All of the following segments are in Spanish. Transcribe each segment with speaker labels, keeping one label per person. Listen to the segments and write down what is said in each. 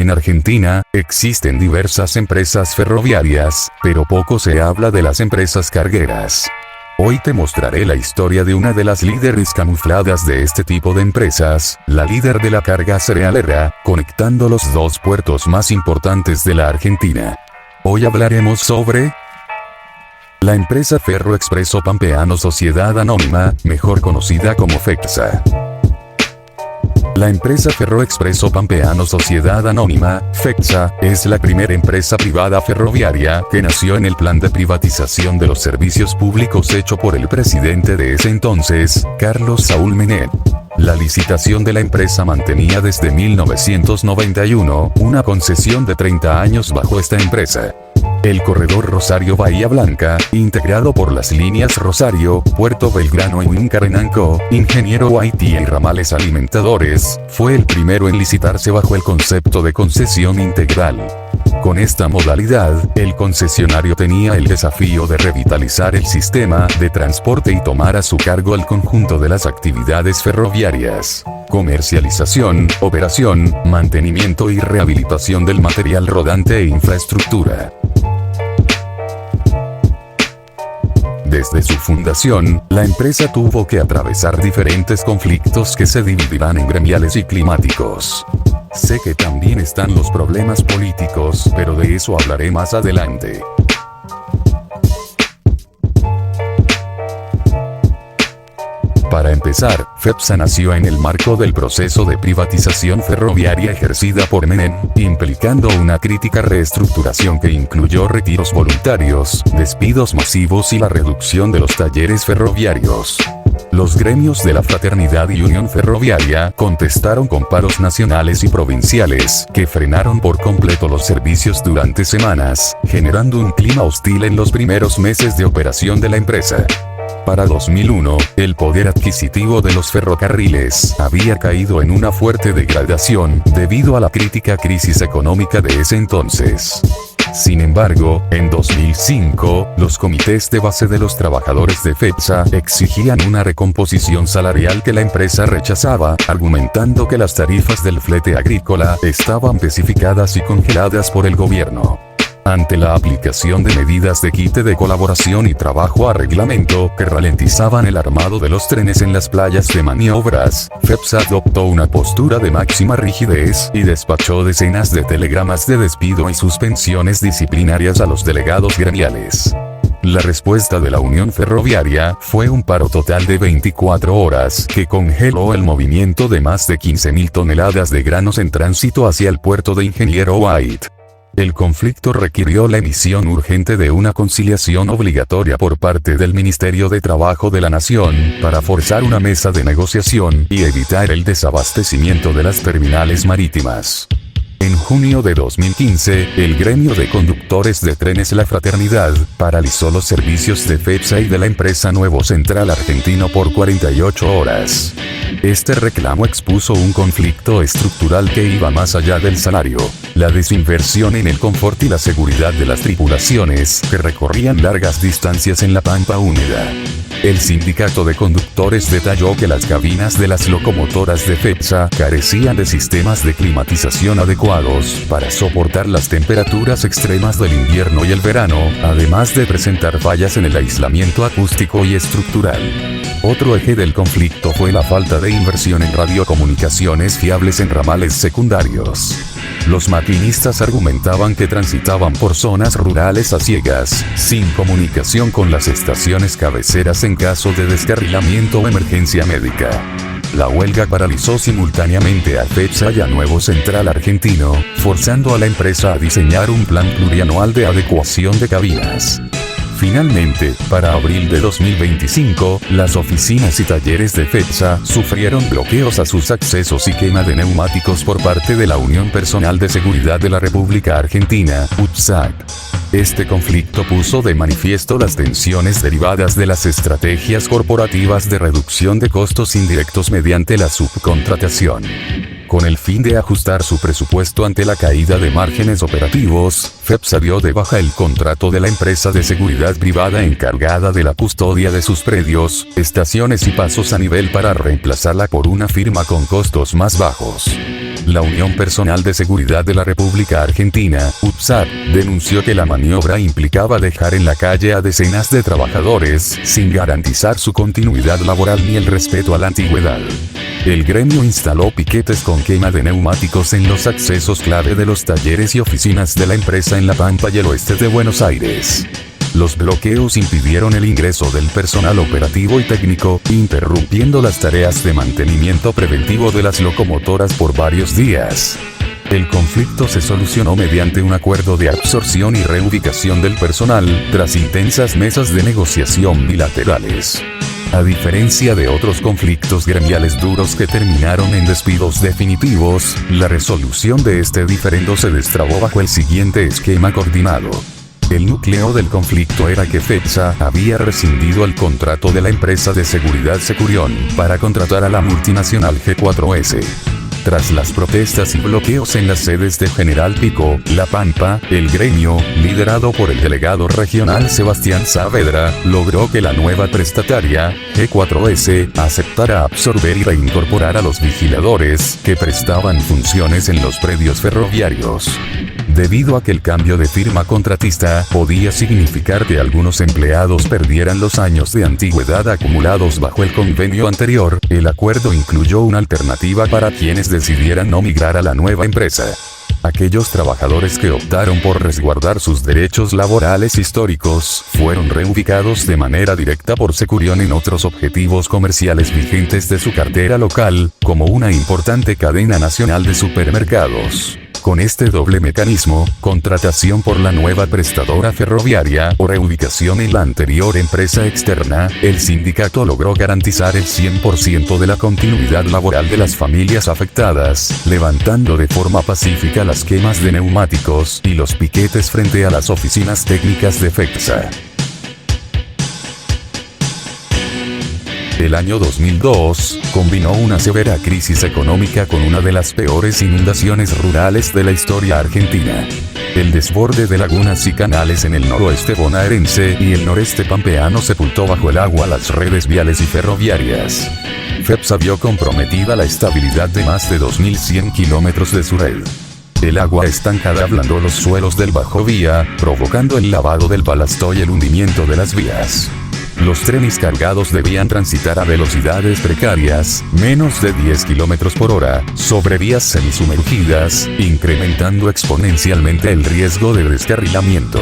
Speaker 1: En Argentina, existen diversas empresas ferroviarias, pero poco se habla de las empresas cargueras. Hoy te mostraré la historia de una de las líderes camufladas de este tipo de empresas, la líder de la carga cerealera, conectando los dos puertos más importantes de la Argentina. Hoy hablaremos sobre la empresa Ferro Expreso Pampeano Sociedad Anónima, mejor conocida como FEPSA. La empresa Ferro Expreso Pampeano Sociedad Anónima, FEPSA, es la primera empresa privada ferroviaria que nació en el plan de privatización de los servicios públicos hecho por el presidente de ese entonces, Carlos Saúl Menem. La licitación de la empresa mantenía desde 1991 una concesión de 30 años bajo esta empresa. El corredor Rosario-Bahía Blanca, integrado por las líneas Rosario, Puerto Belgrano y Huincarenanco, Ingeniero Guaití y ramales alimentadores, fue el primero en licitarse bajo el concepto de concesión integral. Con esta modalidad, el concesionario tenía el desafío de revitalizar el sistema de transporte y tomar a su cargo el conjunto de las actividades ferroviarias: comercialización, operación, mantenimiento y rehabilitación del material rodante e infraestructura. Desde su fundación, la empresa tuvo que atravesar diferentes conflictos que se dividirán en gremiales y climáticos. Sé que también están los problemas políticos, pero de eso hablaré más adelante. Para empezar, FEPSA nació en el marco del proceso de privatización ferroviaria ejercida por Menem, implicando una crítica reestructuración que incluyó retiros voluntarios, despidos masivos y la reducción de los talleres ferroviarios. Los gremios de la Fraternidad y Unión Ferroviaria contestaron con paros nacionales y provinciales, que frenaron por completo los servicios durante semanas, generando un clima hostil en los primeros meses de operación de la empresa. Para 2001, el poder adquisitivo de los ferrocarriles había caído en una fuerte degradación debido a la crítica crisis económica de ese entonces. Sin embargo, en 2005, los comités de base de los trabajadores de FEPSA exigían una recomposición salarial que la empresa rechazaba, argumentando que las tarifas del flete agrícola estaban especificadas y congeladas por el gobierno. Ante la aplicación de medidas de quite de colaboración y trabajo a reglamento que ralentizaban el armado de los trenes en las playas de maniobras, FEPSA adoptó una postura de máxima rigidez y despachó decenas de telegramas de despido y suspensiones disciplinarias a los delegados gremiales. La respuesta de la Unión Ferroviaria fue un paro total de 24 horas que congeló el movimiento de más de 15.000 toneladas de granos en tránsito hacia el puerto de Ingeniero Guaití. El conflicto requirió la emisión urgente de una conciliación obligatoria por parte del Ministerio de Trabajo de la Nación, para forzar una mesa de negociación y evitar el desabastecimiento de las terminales marítimas. En junio de 2015, el gremio de conductores de trenes La Fraternidad paralizó los servicios de FEPSA y de la empresa Nuevo Central Argentino por 48 horas. Este reclamo expuso un conflicto estructural que iba más allá del salario, la desinversión en el confort y la seguridad de las tripulaciones que recorrían largas distancias en la pampa húmeda. El sindicato de conductores detalló que las cabinas de las locomotoras de FEPSA carecían de sistemas de climatización adecuados para soportar las temperaturas extremas del invierno y el verano, además de presentar fallas en el aislamiento acústico y estructural. Otro eje del conflicto fue la falta de inversión en radiocomunicaciones fiables en ramales secundarios. Los maquinistas argumentaban que transitaban por zonas rurales a ciegas, sin comunicación con las estaciones cabeceras en caso de descarrilamiento o emergencia médica. La huelga paralizó simultáneamente a FEPSA y a Nuevo Central Argentino, forzando a la empresa a diseñar un plan plurianual de adecuación de cabinas. Finalmente, para abril de 2025, las oficinas y talleres de FEPSA sufrieron bloqueos a sus accesos y quema de neumáticos por parte de la Unión Personal de Seguridad de la República Argentina, UPSAC. Este conflicto puso de manifiesto las tensiones derivadas de las estrategias corporativas de reducción de costos indirectos mediante la subcontratación. Con el fin de ajustar su presupuesto ante la caída de márgenes operativos, FEPSA dio de baja el contrato de la empresa de seguridad privada encargada de la custodia de sus predios, estaciones y pasos a nivel para reemplazarla por una firma con costos más bajos. La Unión Personal de Seguridad de la República Argentina, UPSAR, denunció que la maniobra implicaba dejar en la calle a decenas de trabajadores, sin garantizar su continuidad laboral ni el respeto a la antigüedad. El gremio instaló piquetes con quema de neumáticos en los accesos clave de los talleres y oficinas de la empresa en La Pampa y el oeste de Buenos Aires. Los bloqueos impidieron el ingreso del personal operativo y técnico, interrumpiendo las tareas de mantenimiento preventivo de las locomotoras por varios días. El conflicto se solucionó mediante un acuerdo de absorción y reubicación del personal, tras intensas mesas de negociación bilaterales. A diferencia de otros conflictos gremiales duros que terminaron en despidos definitivos, la resolución de este diferendo se destrabó bajo el siguiente esquema coordinado. El núcleo del conflicto era que FEPSA había rescindido el contrato de la empresa de seguridad Securión para contratar a la multinacional G4S. Tras las protestas y bloqueos en las sedes de General Pico, La Pampa, el gremio, liderado por el delegado regional Sebastián Saavedra, logró que la nueva prestataria, G4S, aceptara absorber y reincorporar a los vigiladores que prestaban funciones en los predios ferroviarios. Debido a que el cambio de firma contratista podía significar que algunos empleados perdieran los años de antigüedad acumulados bajo el convenio anterior, el acuerdo incluyó una alternativa para quienes decidieran no migrar a la nueva empresa. Aquellos trabajadores que optaron por resguardar sus derechos laborales históricos, fueron reubicados de manera directa por Securión en otros objetivos comerciales vigentes de su cartera local, como una importante cadena nacional de supermercados. Con este doble mecanismo, contratación por la nueva prestadora ferroviaria o reubicación en la anterior empresa externa, el sindicato logró garantizar el 100% de la continuidad laboral de las familias afectadas, levantando de forma pacífica las quemas de neumáticos y los piquetes frente a las oficinas técnicas de FEPSA. El año 2002 combinó una severa crisis económica con una de las peores inundaciones rurales de la historia argentina. El desborde de lagunas y canales en el noroeste bonaerense y el noreste pampeano sepultó bajo el agua las redes viales y ferroviarias. FEPSA vio comprometida la estabilidad de más de 2.100 kilómetros de su red. El agua estancada ablandó los suelos del bajo vía, provocando el lavado del balasto y el hundimiento de las vías. Los trenes cargados debían transitar a velocidades precarias, menos de 10 km por hora, sobre vías semisumergidas, incrementando exponencialmente el riesgo de descarrilamiento.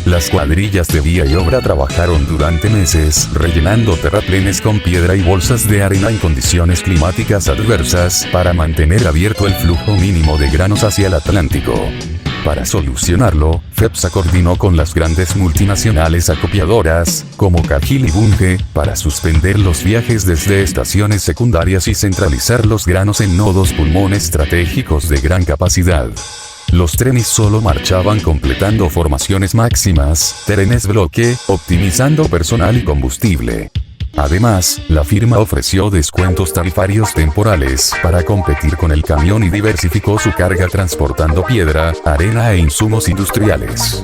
Speaker 1: Las cuadrillas de vía y obra trabajaron durante meses, rellenando terraplenes con piedra y bolsas de arena en condiciones climáticas adversas, para mantener abierto el flujo mínimo de granos hacia el Atlántico. Para solucionarlo, FEPSA coordinó con las grandes multinacionales acopiadoras, como Cargill y Bunge, para suspender los viajes desde estaciones secundarias y centralizar los granos en nodos pulmón estratégicos de gran capacidad. Los trenes solo marchaban completando formaciones máximas, trenes bloque, optimizando personal y combustible. Además, la firma ofreció descuentos tarifarios temporales para competir con el camión y diversificó su carga transportando piedra, arena e insumos industriales.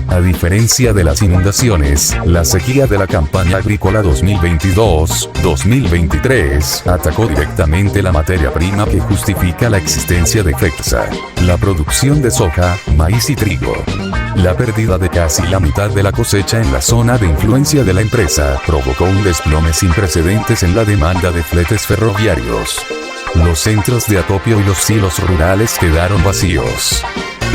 Speaker 1: A diferencia de las inundaciones, la sequía de la campaña agrícola 2022-2023 atacó directamente la materia prima que justifica la existencia de FEPSA: la producción de soja, maíz y trigo. La pérdida de casi la mitad de la cosecha en la zona de influencia de la empresa provocó un desplome sin precedentes en la demanda de fletes ferroviarios. Los centros de acopio y los silos rurales quedaron vacíos.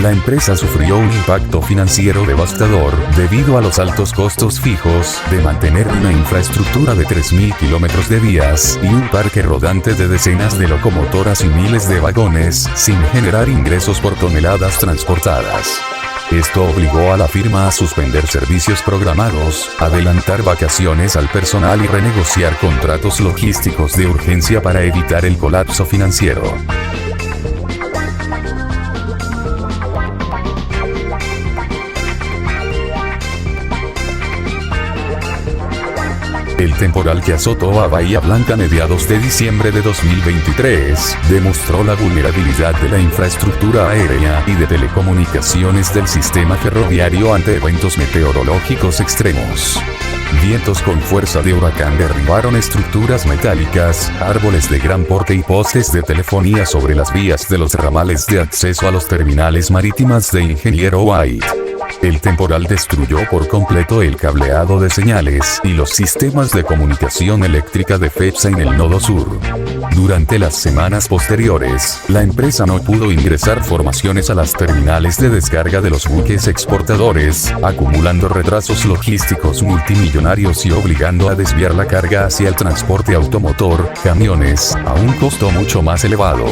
Speaker 1: La empresa sufrió un impacto financiero devastador debido a los altos costos fijos de mantener una infraestructura de 3.000 kilómetros de vías y un parque rodante de decenas de locomotoras y miles de vagones, sin generar ingresos por toneladas transportadas. Esto obligó a la firma a suspender servicios programados, adelantar vacaciones al personal y renegociar contratos logísticos de urgencia para evitar el colapso financiero. El temporal que azotó a Bahía Blanca a mediados de diciembre de 2023 demostró la vulnerabilidad de la infraestructura aérea y de telecomunicaciones del sistema ferroviario ante eventos meteorológicos extremos. Vientos con fuerza de huracán derribaron estructuras metálicas, árboles de gran porte y postes de telefonía sobre las vías de los ramales de acceso a los terminales marítimas de Ingeniero White. El temporal destruyó por completo el cableado de señales y los sistemas de comunicación eléctrica de FEPSA en el nodo sur. Durante las semanas posteriores, la empresa no pudo ingresar formaciones a las terminales de descarga de los buques exportadores, acumulando retrasos logísticos multimillonarios y obligando a desviar la carga hacia el transporte automotor, camiones, a un costo mucho más elevado.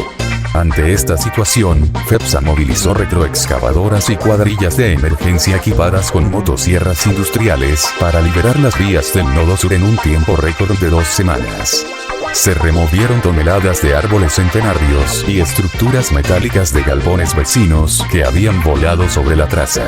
Speaker 1: Ante esta situación, FEPSA movilizó retroexcavadoras y cuadrillas de emergencia equipadas con motosierras industriales para liberar las vías del nodo sur en un tiempo récord de 2 semanas. Se removieron toneladas de árboles centenarios y estructuras metálicas de galpones vecinos que habían volado sobre la traza.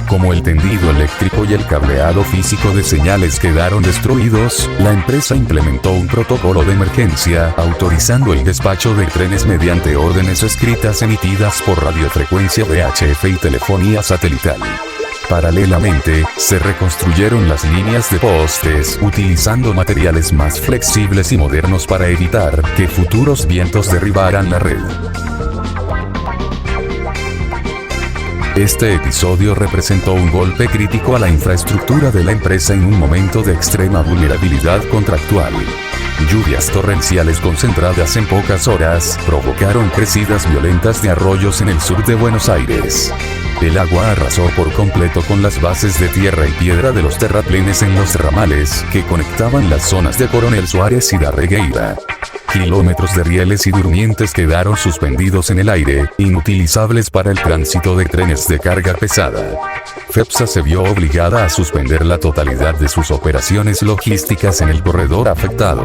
Speaker 1: Como el tendido eléctrico y el cableado físico de señales quedaron destruidos, la empresa implementó un protocolo de emergencia autorizando el despacho de trenes mediante órdenes escritas emitidas por radiofrecuencia VHF y telefonía satelital. Paralelamente, se reconstruyeron las líneas de postes utilizando materiales más flexibles y modernos para evitar que futuros vientos derribaran la red. Este episodio representó un golpe crítico a la infraestructura de la empresa en un momento de extrema vulnerabilidad contractual. Lluvias torrenciales concentradas en pocas horas provocaron crecidas violentas de arroyos en el sur de Buenos Aires. El agua arrasó por completo con las bases de tierra y piedra de los terraplenes en los ramales que conectaban las zonas de Coronel Suárez y Darregueira. Kilómetros de rieles y durmientes quedaron suspendidos en el aire, inutilizables para el tránsito de trenes de carga pesada. FEPSA se vio obligada a suspender la totalidad de sus operaciones logísticas en el corredor afectado.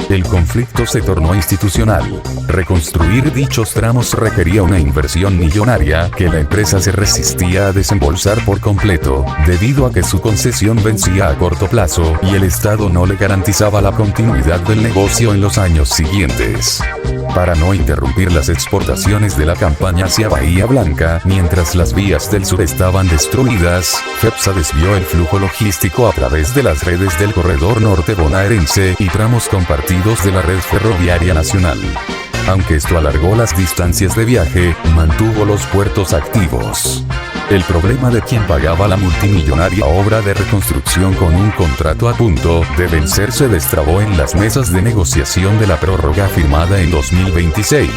Speaker 1: El conflicto se tornó institucional. Reconstruir dichos tramos requería una inversión millonaria que la empresa se resistía a desembolsar por completo, debido a que su concesión vencía a corto plazo y el Estado no le garantizaba la continuidad del negocio en los años siguientes. Para no interrumpir las exportaciones de la campaña hacia Bahía Blanca, mientras las vías del sur estaban destruidas, FEPSA desvió el flujo logístico a través de las redes del corredor norte bonaerense y tramos compartidos de la red ferroviaria nacional. Aunque esto alargó las distancias de viaje, mantuvo los puertos activos. El problema de quien pagaba la multimillonaria obra de reconstrucción con un contrato a punto de vencer se destrabó en las mesas de negociación de la prórroga firmada en 2026.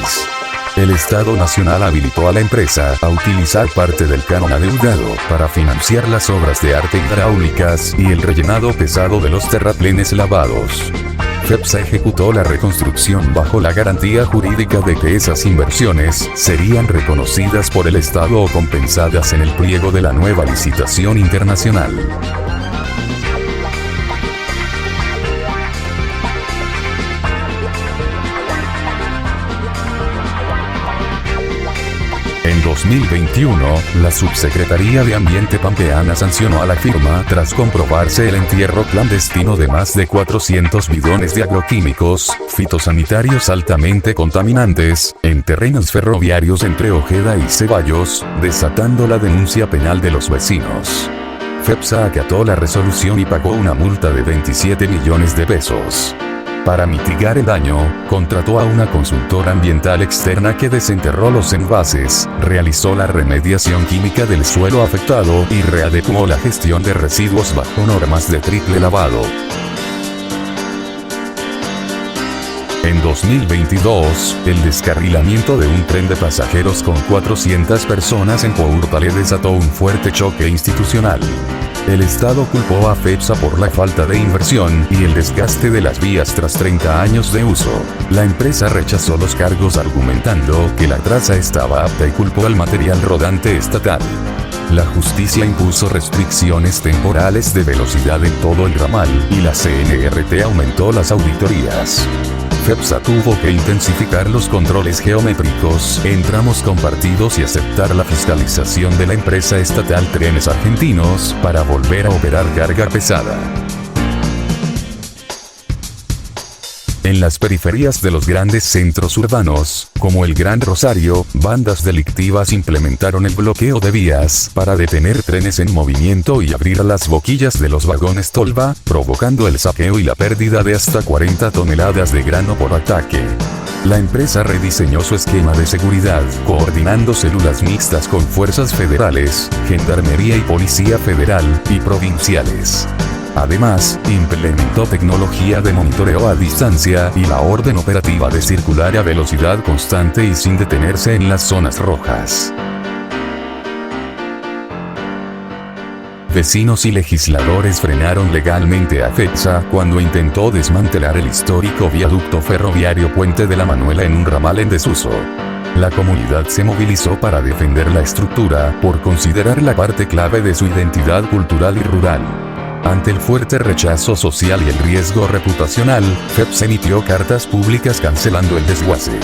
Speaker 1: El Estado Nacional habilitó a la empresa a utilizar parte del canon adeudado para financiar las obras de arte hidráulicas y el rellenado pesado de los terraplenes lavados. FEPSA ejecutó la reconstrucción bajo la garantía jurídica de que esas inversiones serían reconocidas por el Estado o compensadas en el pliego de la nueva licitación internacional. En 2021, la Subsecretaría de Ambiente pampeana sancionó a la firma tras comprobarse el entierro clandestino de más de 400 bidones de agroquímicos, fitosanitarios altamente contaminantes, en terrenos ferroviarios entre Ojeda y Ceballos, desatando la denuncia penal de los vecinos. FEPSA acató la resolución y pagó una multa de 27 millones de pesos. Para mitigar el daño, contrató a una consultora ambiental externa que desenterró los envases, realizó la remediación química del suelo afectado y readecuó la gestión de residuos bajo normas de triple lavado. En 2022, el descarrilamiento de un tren de pasajeros con 400 personas en Cuautla desató un fuerte choque institucional. El Estado culpó a FEPSA por la falta de inversión y el desgaste de las vías tras 30 años de uso. La empresa rechazó los cargos argumentando que la traza estaba apta y culpó al material rodante estatal. La justicia impuso restricciones temporales de velocidad en todo el ramal y la CNRT aumentó las auditorías. FEPSA tuvo que intensificar los controles geométricos en tramos compartidos y aceptar la fiscalización de la empresa estatal Trenes Argentinos para volver a operar carga pesada. En las periferias de los grandes centros urbanos, como el Gran Rosario, bandas delictivas implementaron el bloqueo de vías para detener trenes en movimiento y abrir las boquillas de los vagones tolva, provocando el saqueo y la pérdida de hasta 40 toneladas de grano por ataque. La empresa rediseñó su esquema de seguridad, coordinando células mixtas con fuerzas federales, gendarmería y policía federal y provinciales. Además, implementó tecnología de monitoreo a distancia y la orden operativa de circular a velocidad constante y sin detenerse en las zonas rojas. Vecinos y legisladores frenaron legalmente a FEPSA cuando intentó desmantelar el histórico viaducto ferroviario Puente de la Manuela en un ramal en desuso. La comunidad se movilizó para defender la estructura, por considerarla parte clave de su identidad cultural y rural. Ante el fuerte rechazo social y el riesgo reputacional, FEPSA emitió cartas públicas cancelando el desguace.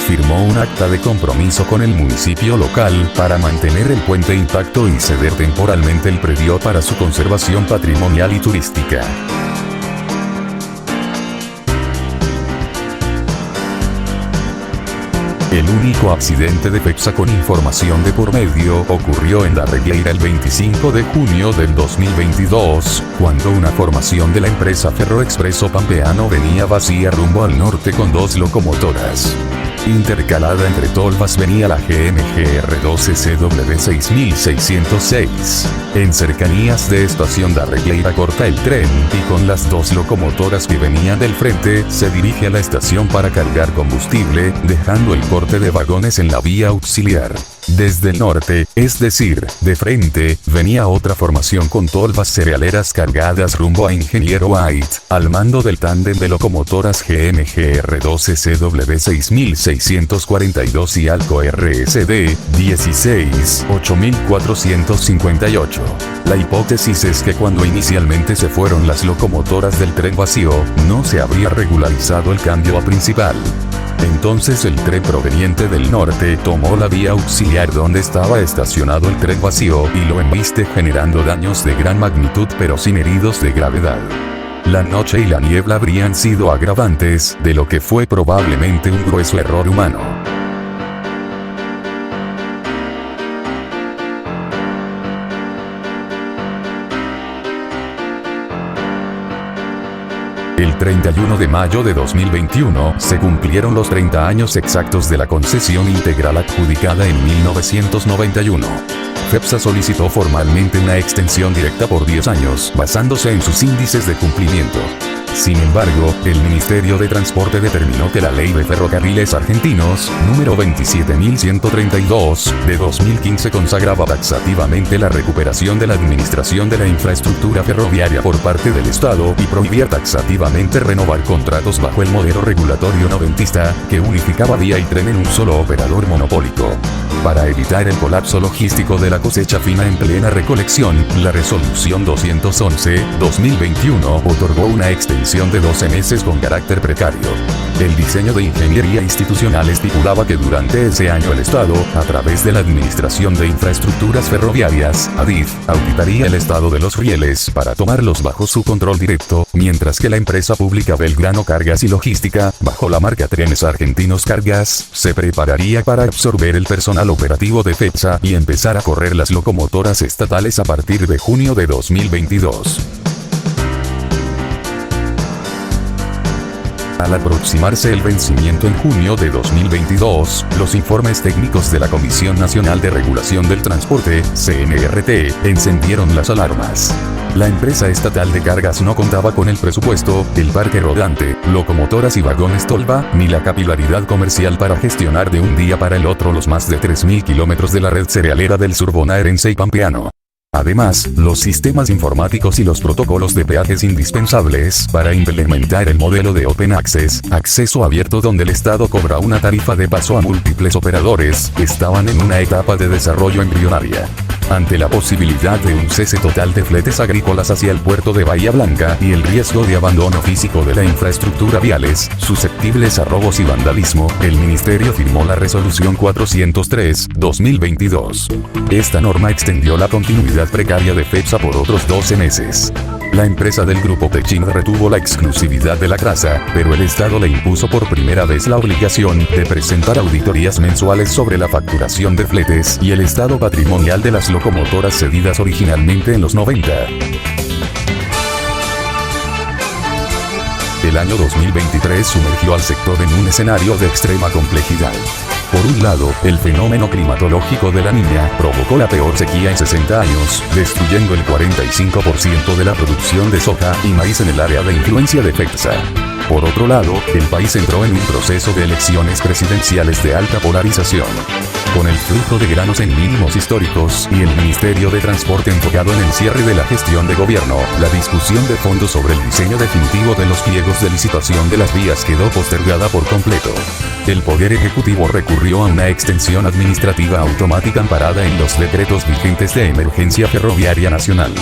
Speaker 1: Firmó un acta de compromiso con el municipio local para mantener el puente intacto y ceder temporalmente el predio para su conservación patrimonial y turística. El único accidente de FEPSA con información de por medio ocurrió en La Regueira el 25 de junio del 2022, cuando una formación de la empresa Ferroexpreso Pampeano venía vacía rumbo al norte con 2 locomotoras. Intercalada entre tolvas venía la GMGR 12CW 6606. En cercanías de estación La Regueira corta el tren y con las 2 locomotoras que venían del frente se dirige a la estación para cargar combustible, dejando el corte de vagones en la vía auxiliar. Desde el norte, es decir, de frente, venía otra formación con tolvas cerealeras cargadas rumbo a Ingeniero White, al mando del tándem de locomotoras GMGR 12CW 6642 y Alco RSD 16 8458. La hipótesis es que cuando inicialmente se fueron las locomotoras del tren vacío, no se habría regularizado el cambio a principal. Entonces el tren proveniente del norte tomó la vía auxiliar donde estaba estacionado el tren vacío y lo embiste, generando daños de gran magnitud pero sin heridos de gravedad. La noche y la niebla habrían sido agravantes de lo que fue probablemente un grueso error humano. El 31 de mayo de 2021 se cumplieron los 30 años exactos de la concesión integral adjudicada en 1991. FEPSA solicitó formalmente una extensión directa por 10 años basándose en sus índices de cumplimiento. Sin embargo, el Ministerio de Transporte determinó que la Ley de Ferrocarriles Argentinos, número 27132, de 2015 consagraba taxativamente la recuperación de la administración de la infraestructura ferroviaria por parte del Estado y prohibía taxativamente renovar contratos bajo el modelo regulatorio noventista, que unificaba vía y tren en un solo operador monopólico. Para evitar el colapso logístico de la cosecha fina en plena recolección, la Resolución 211/2021 otorgó una extensión de 12 meses con carácter precario. El diseño de ingeniería institucional estipulaba que durante ese año el Estado, a través de la Administración de Infraestructuras Ferroviarias, ADIF, auditaría el estado de los rieles para tomarlos bajo su control directo, mientras que la empresa pública Belgrano Cargas y Logística, bajo la marca Trenes Argentinos Cargas, se prepararía para absorber el personal operativo de FEPSA y empezar a correr las locomotoras estatales a partir de junio de 2022. Al aproximarse el vencimiento en junio de 2022, los informes técnicos de la Comisión Nacional de Regulación del Transporte, CNRT, encendieron las alarmas. La empresa estatal de cargas no contaba con el presupuesto, el parque rodante, locomotoras y vagones tolva, ni la capilaridad comercial para gestionar de un día para el otro los más de 3.000 kilómetros de la red cerealera del sur bonaerense y pampeano. Además, los sistemas informáticos y los protocolos de peajes indispensables para implementar el modelo de Open Access, acceso abierto donde el Estado cobra una tarifa de paso a múltiples operadores, estaban en una etapa de desarrollo embrionaria. Ante la posibilidad de un cese total de fletes agrícolas hacia el puerto de Bahía Blanca y el riesgo de abandono físico de la infraestructura viales, susceptibles a robos y vandalismo, el Ministerio firmó la Resolución 403/2022. Esta norma extendió la continuidad precaria de FEPSA por otros 12 meses. La empresa del grupo Techint retuvo la exclusividad de la traza, pero el Estado le impuso por primera vez la obligación de presentar auditorías mensuales sobre la facturación de fletes y el estado patrimonial de las locomotoras cedidas originalmente en los 90. El año 2023 sumergió al sector en un escenario de extrema complejidad. Por un lado, el fenómeno climatológico de la Niña provocó la peor sequía en 60 años, destruyendo el 45% de la producción de soja y maíz en el área de influencia de FEPSA. Por otro lado, el país entró en un proceso de elecciones presidenciales de alta polarización. Con el flujo de granos en mínimos históricos y el Ministerio de Transporte enfocado en el cierre de la gestión de gobierno, la discusión de fondo sobre el diseño definitivo de los pliegos de licitación de las vías quedó postergada por completo. El Poder Ejecutivo recurrió a una extensión administrativa automática amparada en los decretos vigentes de emergencia ferroviaria nacional.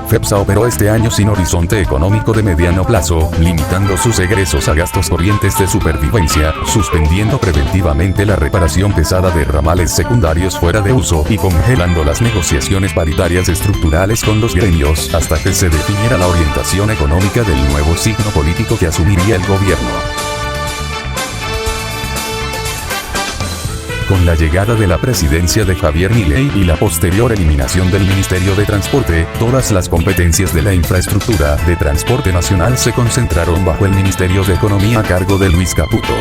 Speaker 1: FEPSA operó este año sin horizonte económico de mediano plazo, limitando sus egresos a gastos corrientes de supervivencia, suspendiendo preventivamente la reparación pesada de ramales secundarios fuera de uso y congelando las negociaciones paritarias estructurales con los gremios hasta que se definiera la orientación económica del nuevo signo político que asumiría el gobierno. Con la llegada de la presidencia de Javier Milei y la posterior eliminación del Ministerio de Transporte, todas las competencias de la infraestructura de transporte nacional se concentraron bajo el Ministerio de Economía a cargo de Luis Caputo.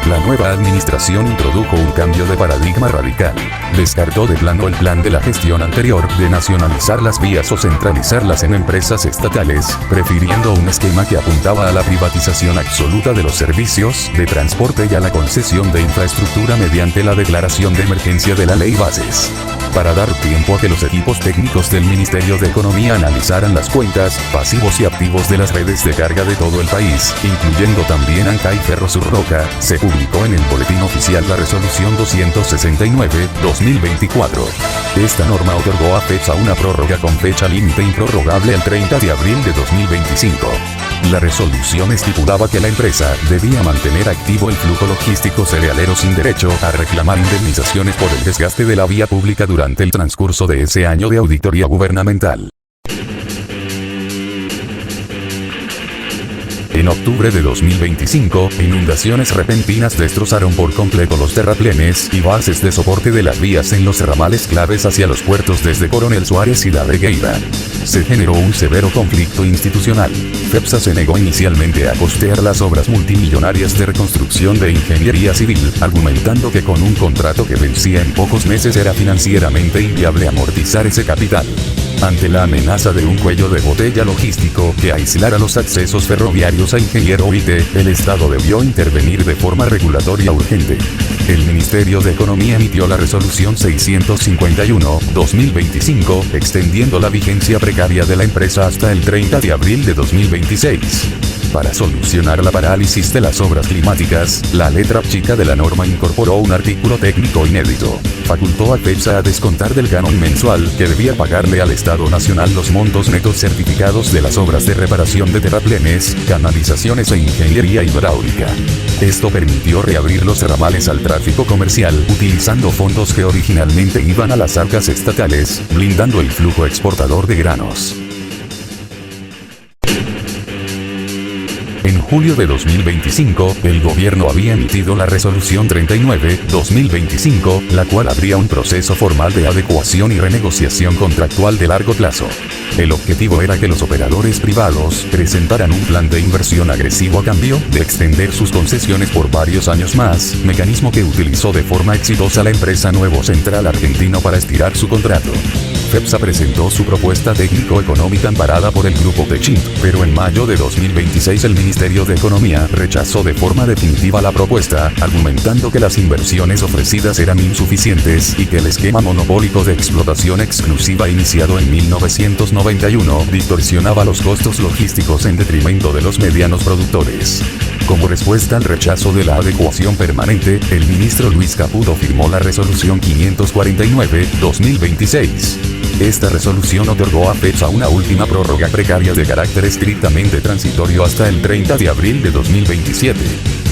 Speaker 1: La nueva administración introdujo un cambio de paradigma radical. Descartó de plano el plan de la gestión anterior de nacionalizar las vías o centralizarlas en empresas estatales, prefiriendo un esquema que apuntaba a la privatización absoluta de los servicios de transporte y a la concesión de infraestructura mediante la declaración de emergencia de la Ley Bases. Para dar tiempo a que los equipos técnicos del Ministerio de Economía analizaran las cuentas, pasivos y activos de las redes de carga de todo el país, incluyendo también Anca y Ferrosurroca, se publicó en el Boletín Oficial la Resolución 269/2024. Esta norma otorgó a FEPSA una prórroga con fecha límite improrrogable al 30 de abril de 2025. La resolución estipulaba que la empresa debía mantener activo el flujo logístico cerealero sin derecho a reclamar indemnizaciones por el desgaste de la vía pública durante el transcurso de ese año de auditoría gubernamental. En octubre de 2025, inundaciones repentinas destrozaron por completo los terraplenes y bases de soporte de las vías en los ramales claves hacia los puertos desde Coronel Suárez y La Regueira. Se generó un severo conflicto institucional. FEPSA se negó inicialmente a costear las obras multimillonarias de reconstrucción de ingeniería civil, argumentando que con un contrato que vencía en pocos meses era financieramente inviable amortizar ese capital. Ante la amenaza de un cuello de botella logístico que aislara los accesos ferroviarios a Ingeniero Oite, el Estado debió intervenir de forma regulatoria urgente. El Ministerio de Economía emitió la Resolución 651/2025, extendiendo la vigencia precaria de la empresa hasta el 30 de abril de 2026. Para solucionar la parálisis de las obras climáticas, la letra chica de la norma incorporó un artículo técnico inédito. Facultó a FEPSA a descontar del canon mensual que debía pagarle al Estado Nacional los montos netos certificados de las obras de reparación de terraplenes, canalizaciones e ingeniería hidráulica. Esto permitió reabrir los ramales al tráfico comercial, utilizando fondos que originalmente iban a las arcas estatales, blindando el flujo exportador de granos. En julio de 2025, el gobierno había emitido la Resolución 39/2025, la cual abría un proceso formal de adecuación y renegociación contractual de largo plazo. El objetivo era que los operadores privados presentaran un plan de inversión agresivo a cambio de extender sus concesiones por varios años más, mecanismo que utilizó de forma exitosa la empresa Nuevo Central Argentino para estirar su contrato. FEPSA presentó su propuesta técnico-económica amparada por el grupo Techint, pero en mayo de 2026 el Ministerio de Economía rechazó de forma definitiva la propuesta, argumentando que las inversiones ofrecidas eran insuficientes y que el esquema monopólico de explotación exclusiva iniciado en 1991 distorsionaba los costos logísticos en detrimento de los medianos productores. Como respuesta al rechazo de la adecuación permanente, el ministro Luis Caputo firmó la Resolución 549/2026. Esta resolución otorgó a FEPSA una última prórroga precaria de carácter estrictamente transitorio hasta el 30 de abril de 2027.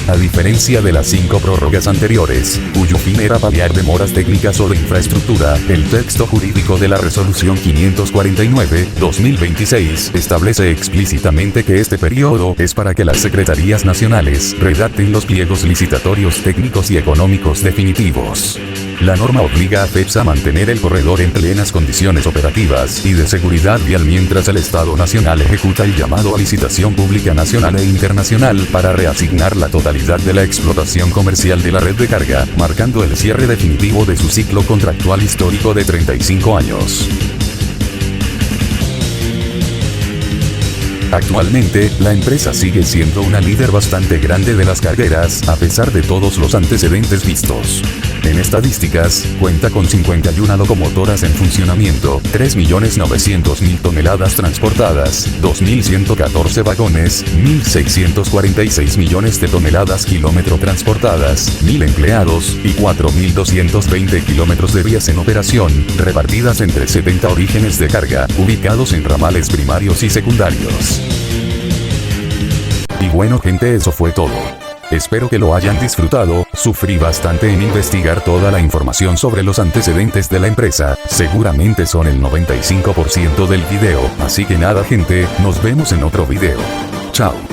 Speaker 1: A diferencia de las 5 prórrogas anteriores, cuyo fin era paliar demoras técnicas o de infraestructura, el texto jurídico de la Resolución 549/2026 establece explícitamente que este periodo es para que las secretarías nacionales redacten los pliegos licitatorios técnicos y económicos definitivos. La norma obliga a FEPSA a mantener el corredor en plenas condiciones operativas y de seguridad vial mientras el Estado Nacional ejecuta el llamado a licitación pública nacional e internacional para reasignar la totalidad de la explotación comercial de la red de carga, marcando el cierre definitivo de su ciclo contractual histórico de 35 años. Actualmente, la empresa sigue siendo una líder bastante grande de las cargueras, a pesar de todos los antecedentes vistos. En estadísticas, cuenta con 51 locomotoras en funcionamiento, 3.900.000 toneladas transportadas, 2.114 vagones, 1.646 millones de toneladas kilómetro transportadas, 1.000 empleados, y 4.220 kilómetros de vías en operación, repartidas entre 70 orígenes de carga, ubicados en ramales primarios y secundarios. Y bueno gente, eso fue todo. Espero que lo hayan disfrutado. Sufrí bastante en investigar toda la información sobre los antecedentes de la empresa, seguramente son el 95% del video, así que nada gente, nos vemos en otro video. Chao.